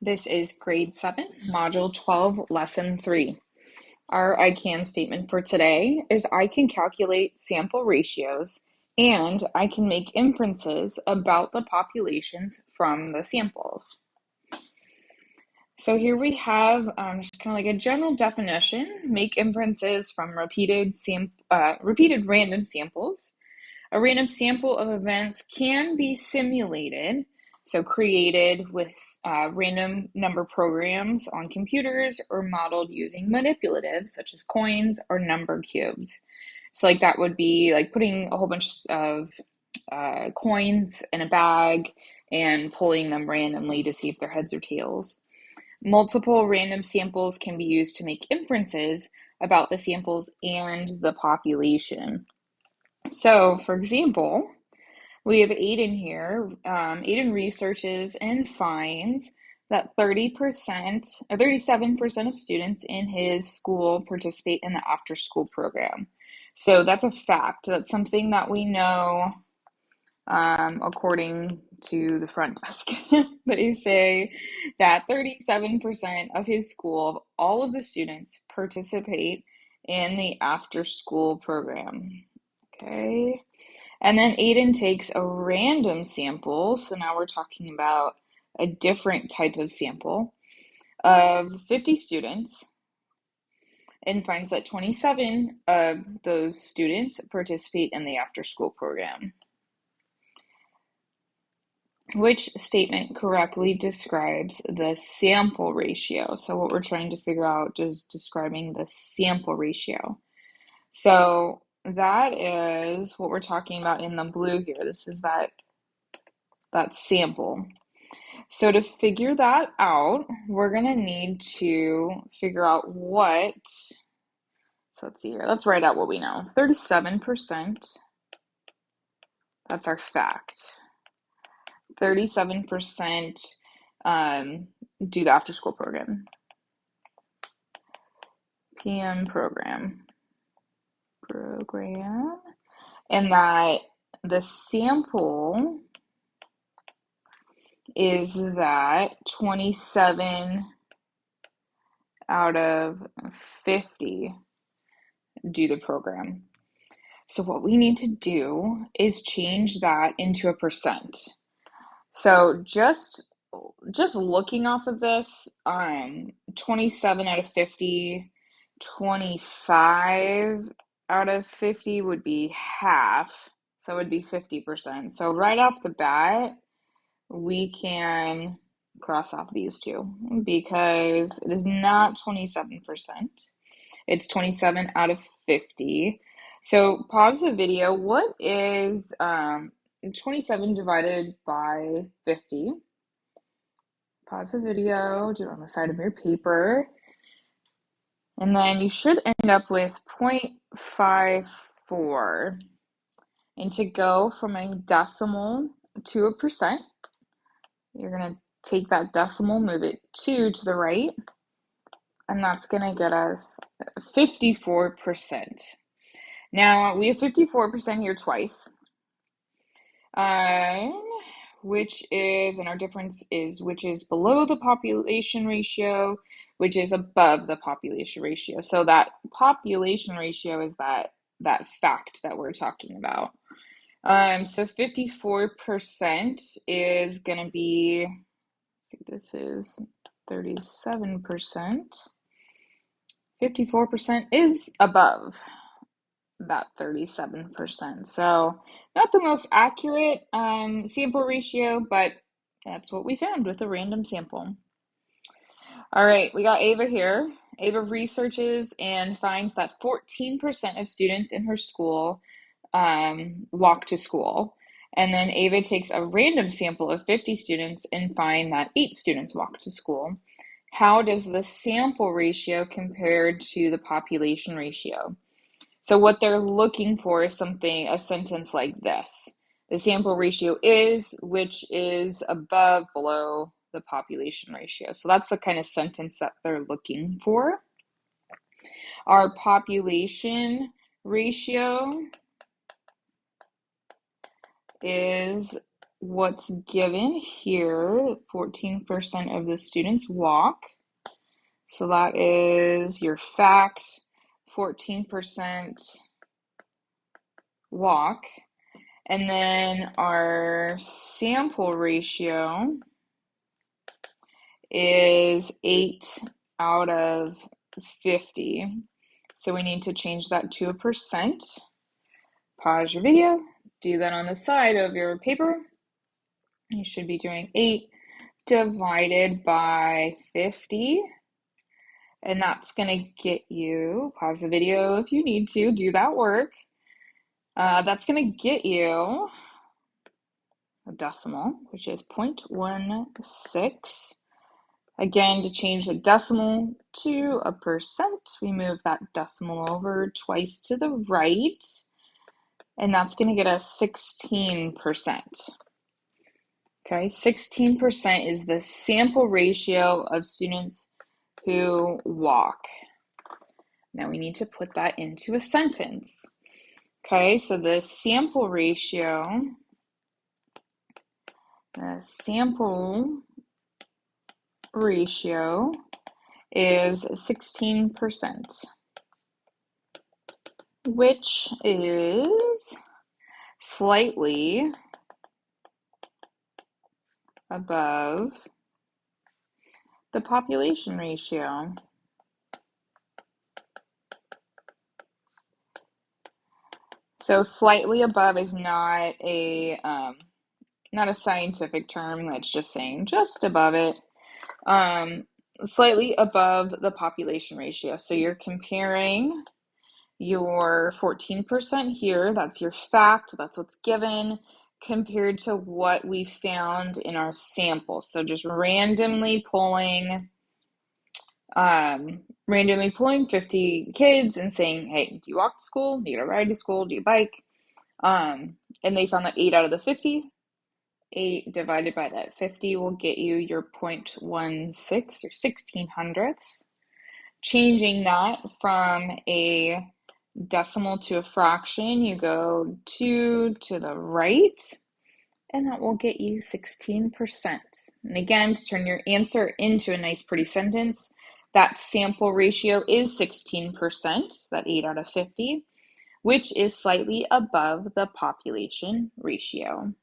This is grade 7, module 12, lesson 3. Our I can statement for today is I can calculate sample ratios and I can make inferences about the populations from the samples. So here we have just kind of like a general definition, make inferences from repeated random samples. A random sample of events can be simulated, so created with random number programs on computers or modeled using manipulatives such as coins or number cubes. So like that would be like putting a whole bunch of coins in a bag and pulling them randomly to see if they're heads or tails. Multiple random samples can be used to make inferences about the samples and the population. So, for example, we have Aiden here. Aiden researches and finds that 30% or 37% of students in his school participate in the after school program. So that's a fact. That's something that we know according to the front desk. They say that 37% of his school, all of the students, participate in the after school program. Okay. And then Aiden takes a random sample. So now we're talking about a different type of sample of 50 students and finds that 27 of those students participate in the after school program. Which statement correctly describes the sample ratio? So what we're trying to figure out is describing the sample ratio. So that is what we're talking about in the blue here. This is that sample. So to figure that out, we're going to need to figure out what, so let's see here. Let's write out what we know. 37%, that's our fact. 37% do the after school program. PM program. And that the sample is that 27 out of 50 do the program. So what we need to do is change that into a percent. So just looking off of this, 27 out of 50, 25 out of 50 would be half. So it would be 50%. So right off the bat, we can cross off these two because it is not 27%. It's 27 out of 50. So pause the video. What is 27 divided by 50? Pause the video, do it on the side of your paper. And then you should end up with 0.54. And to go from a decimal to a percent, you're going to take that decimal, move it 2 to the right, and that's going to get us 54%. Now, we have 54% here twice, which is, and our difference is which is below the population ratio, which is above the population ratio. So that population ratio is that fact that we're talking about. So 54% is going to be, see, this is 37%. 54% is above that 37%. So not the most accurate sample ratio, but that's what we found with a random sample. All right, we got Ava here. Ava researches and finds that 14% of students in her school walk to school. And then Ava takes a random sample of 50 students and find that 8 students walk to school. How does the sample ratio compare to the population ratio? So what they're looking for is a sentence like this. The sample ratio is, which is above, below the population ratio. So that's the kind of sentence that they're looking for. Our population ratio is what's given here, 14% of the students walk. So that is your fact, 14% walk. And then our sample ratio is 8 out of 50. So we need to change that to a percent. Pause your video, do that on the side of your paper. You should be doing 8 divided by 50. And that's going to get you, pause the video if you need to, do that work. That's going to get you a decimal, which is 0.16. Again, to change the decimal to a percent, we move that decimal over twice to the right, and that's going to get us 16%. Okay, 16% is the sample ratio of students who walk. Now we need to put that into a sentence. Okay, so the sample ratio is 16%, which is slightly above the population ratio. So slightly above is not a scientific term. That's just saying just above it. Slightly above the population ratio. So you're comparing your 14% here, that's your fact, that's what's given, compared to what we found in our sample. So just randomly pulling 50 kids and saying, hey, do you walk to school? Do you ride to school? Do you bike? And they found that 8 out of the 50. 8 divided by that 50 will get you your 0.16 or 1600ths. Changing that from a decimal to a fraction, you go 2 to the right, and that will get you 16%. And again, to turn your answer into a nice pretty sentence, that sample ratio is 16%, that 8 out of 50, which is slightly above the population ratio.